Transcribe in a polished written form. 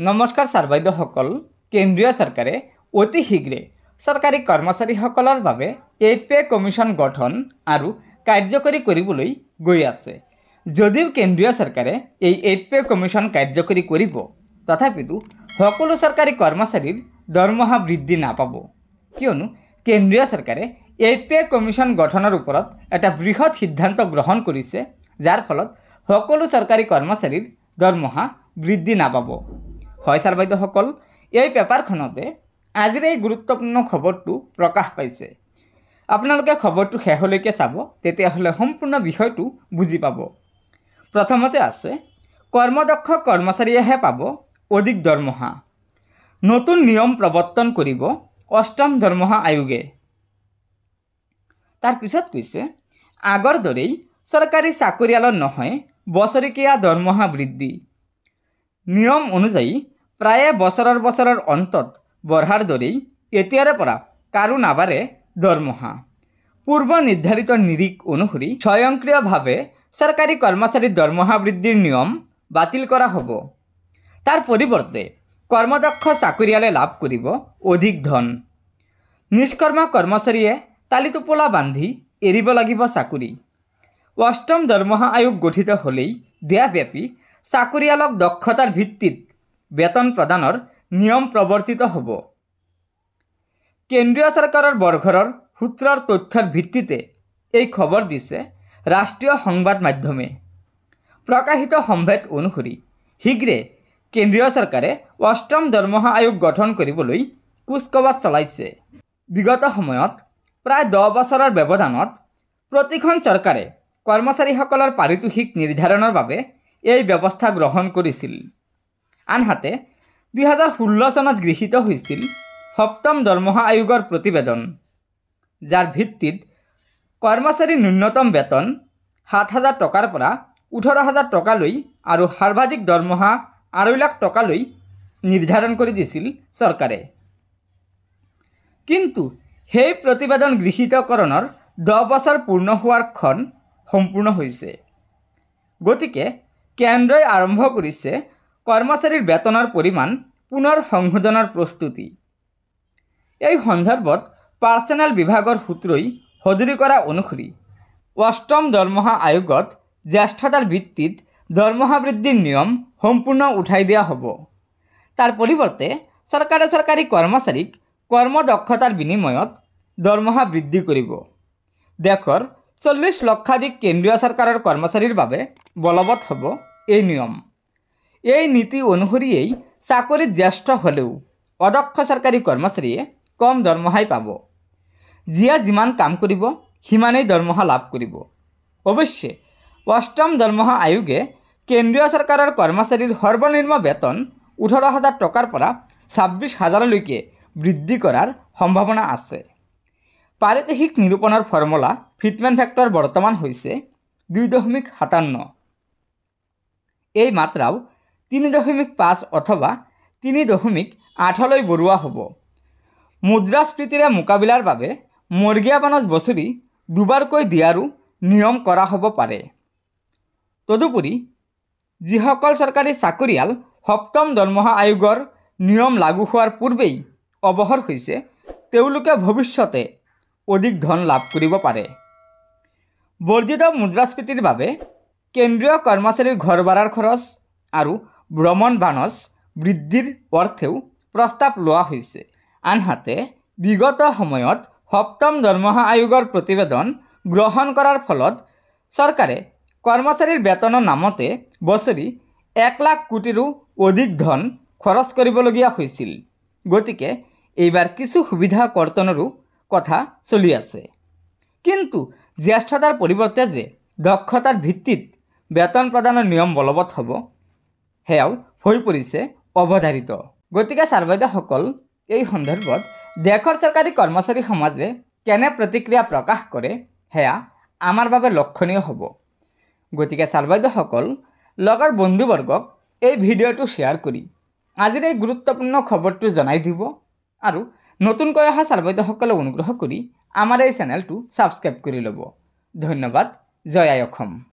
নমস্কাৰ ছাৰ বাইদেউসকল। কেন্দ্ৰীয় চৰকাৰে অতি শীঘ্ৰে চৰকাৰী কৰ্মচাৰীসকলৰ বাবে 8 পে কমিশ্যন গঠন আৰু কাৰ্যকৰী কৰিবলৈ গৈ আছে। যদিও কেন্দ্ৰীয় চৰকাৰে এই 8 পে কমিশ্যন কাৰ্যকৰী কৰিব, তথাপিতো সকলো চৰকাৰী কৰ্মচাৰীৰ দৰমহা বৃদ্ধি নাপাব, কিয়নো কেন্দ্ৰীয় চৰকাৰে 8 পে কমিশ্যন গঠনৰ ওপৰত এটা বৃহৎ সিদ্ধান্ত গ্ৰহণ কৰিছে, যাৰ ফলত সকলো চৰকাৰী কৰ্মচাৰীৰ দৰমহা বৃদ্ধি নাপাব। হয় ছাৰ বাইদেউসকল, এই পেপাৰখনতে আজিৰ এই গুৰুত্বপূৰ্ণ খবৰটো প্ৰকাশ পাইছে। আপোনালোকে খবৰটো শেষলৈকে চাব, তেতিয়াহ'লে সম্পূৰ্ণ বিষয়টো বুজি পাব। প্ৰথমতে আছে, কৰ্মদক্ষ কৰ্মচাৰীয়েহে পাব অধিক দৰমহা। নতুন নিয়ম প্ৰৱৰ্তন কৰিব 8ম দৰমহা আয়োগে। তাৰপিছত কৈছে, আগৰ দৰেই চৰকাৰী চাকৰিয়ালৰ নহয় বছৰেকীয়া দৰমহা বৃদ্ধি। নিয়ম অনুযায়ী প্ৰায়ে বছৰৰ অন্তত বঢ়াৰ দৰেই এতিয়াৰে পৰা কাৰো নাবাঢ়ে দৰমহা। পূৰ্ব নিৰ্ধাৰিত নিৰিখ অনুসৰি স্বয়ংক্ৰিয়ভাৱে চৰকাৰী কৰ্মচাৰীৰ দৰমহা বৃদ্ধিৰ নিয়ম বাতিল কৰা হ'ব। তাৰ পৰিৱৰ্তে কৰ্মদক্ষ চাকৰিয়ালে লাভ কৰিব অধিক ধন। নিষ্কৰ্ম কৰ্মচাৰীয়ে তালিটোপোলা বান্ধি এৰিব লাগিব চাকৰি। 8ম দৰমহা আয়োগ গঠিত হ'লেই দেশব্যাপী চাকৰিয়ালক দক্ষতাৰ ভিত্তিত বেতন প্ৰদানৰ নিয়ম প্ৰৱৰ্তিত হ'ব। কেন্দ্ৰীয় চৰকাৰৰ বৰঘৰৰ সূত্ৰৰ তথ্যৰ ভিত্তিতে এই খবৰ দিছে ৰাষ্ট্ৰীয় সংবাদ মাধ্যমে। প্ৰকাশিত সম্ভেদ অনুসৰি শীঘ্ৰে কেন্দ্ৰীয় চৰকাৰে 8ম দৰমহা আয়োগ গঠন কৰিবলৈ কুচকাৱাজ চলাইছে। বিগত সময়ত প্ৰায় 10 বছৰৰ ব্যৱধানত প্ৰতিখন চৰকাৰে কৰ্মচাৰীসকলৰ পাৰিতোষিক নিৰ্ধাৰণৰ বাবে এই ব্যৱস্থা গ্ৰহণ কৰিছিল। আনহাতে 2016 চনত গৃহীত হৈছিল 7ম দৰমহা আয়োগৰ প্ৰতিবেদন, যাৰ ভিত্তিত কৰ্মচাৰীৰ ন্যূনতম বেতন 7,000 টকাৰ পৰা 18,000 টকালৈ আৰু সৰ্বাধিক দৰমহা 2 লাখ টকালৈ নিৰ্ধাৰণ কৰি দিছিল চৰকাৰে। কিন্তু সেই প্ৰতিবেদন গৃহীতকৰণৰ 10 বছৰ পূৰ্ণ হোৱাৰ ক্ষণ সম্পূৰ্ণ হৈছে। গতিকে কেন্দ্ৰই আৰম্ভ কৰিছে কৰ্মচাৰীৰ বেতনৰ পৰিমাণ পুনৰ সংশোধনৰ প্ৰস্তুতি। এই সন্দৰ্ভত পাৰ্চনেল বিভাগৰ সূত্ৰই সদৰি কৰা অনুসৰি 8ম দৰমহা আয়োগত জ্যেষ্ঠতাৰ ভিত্তিত দৰমহা বৃদ্ধিৰ নিয়ম সম্পূৰ্ণ উঠাই দিয়া হ'ব। তাৰ পৰিৱৰ্তে চৰকাৰে চৰকাৰী কৰ্মচাৰীক কৰ্মদক্ষতাৰ বিনিময়ত দৰমহা বৃদ্ধি কৰিব। দেশৰ 40 লক্ষাধিক কেন্দ্ৰীয় চৰকাৰৰ কৰ্মচাৰীৰ বাবে বলৱৎ হ'ব এই নিয়ম। এই নীতি অনুসৰিয়েই চাকৰিত জ্যেষ্ঠ হ'লেও অদক্ষ চৰকাৰী কৰ্মচাৰীয়ে কম দৰমহাই পাব। যিয়ে যিমান কাম কৰিব সিমানেই দৰমহা লাভ কৰিব। অৱশ্যে 8ম দৰমহা আয়োগে কেন্দ্ৰীয় চৰকাৰৰ কৰ্মচাৰীৰ সৰ্বনিম্ন বেতন 18,000 টকাৰ পৰা 26,000লৈকে বৃদ্ধি কৰাৰ সম্ভাৱনা আছে। পাৰিতোষিক নিৰূপণৰ ফৰ্মুলা ফিটমেণ্ট ফেক্টৰ বৰ্তমান হৈছে 2.57। এই মাত্ৰাও 3.5 অথবা 3.8লৈ বঢ়োৱা হ'ব। মুদ্ৰাস্ফীতিৰে মোকাবিলাৰ বাবে মৰ্গীয়া বানচ বছৰি দুবাৰকৈ দিয়াৰো নিয়ম কৰা হ'ব পাৰে। তদুপৰি যিসকল চৰকাৰী চাকৰিয়াল 7ম দৰমহা আয়োগৰ নিয়ম লাগু হোৱাৰ পূৰ্বেই অৱসৰ হৈছে, তেওঁলোকে ভৱিষ্যতে অধিক ধন লাভ কৰিব পাৰে। বৰ্ধিত মুদ্ৰাস্ফীতিৰ বাবে কেন্দ্ৰীয় কৰ্মচাৰীৰ ঘৰ ভাড়াৰ খৰচ আৰু ভ্ৰমণ বানচ বৃদ্ধিৰ অৰ্থেও প্ৰস্তাৱ লোৱা হৈছে। আনহাতে বিগত সময়ত 7ম দৰমহা আয়োগৰ প্ৰতিবেদন গ্ৰহণ কৰাৰ ফলত চৰকাৰে কৰ্মচাৰীৰ বেতনৰ নামতে বছৰি 1 লাখ কোটিৰো অধিক ধন খৰচ কৰিবলগীয়া হৈছিল। গতিকে এইবাৰ কিছু সুবিধা কৰ্তনৰো কথা চলি আছে। কিন্তু জ্যেষ্ঠতাৰ পৰিৱৰ্তে যে দক্ষতাৰ ভিত্তিত বেতন প্ৰদানৰ নিয়ম বলৱৎ হ'ব, সেয়াও হৈ পৰিছে অৱধাৰিত। গতিকে ছাৰ বাইদেউসকল, এই সন্দৰ্ভত দেশৰ চৰকাৰী কৰ্মচাৰী সমাজে কেনে প্ৰতিক্ৰিয়া প্ৰকাশ কৰে সেয়া আমাৰ বাবে লক্ষণীয় হ'ব। গতিকে ছাৰ বাইদেউসকল, লগৰ বন্ধুবৰ্গক এই ভিডিঅ'টো শ্বেয়াৰ কৰি আজিৰ এই গুৰুত্বপূৰ্ণ খবৰটো জনাই দিব আৰু নতুনকৈ অহা ছাৰ বাইদেউসকলে অনুগ্ৰহ কৰি আমাৰ এই চেনেলটো ছাবস্ক্ৰাইব কৰি ল'ব। ধন্যবাদ। জয় আই অসম।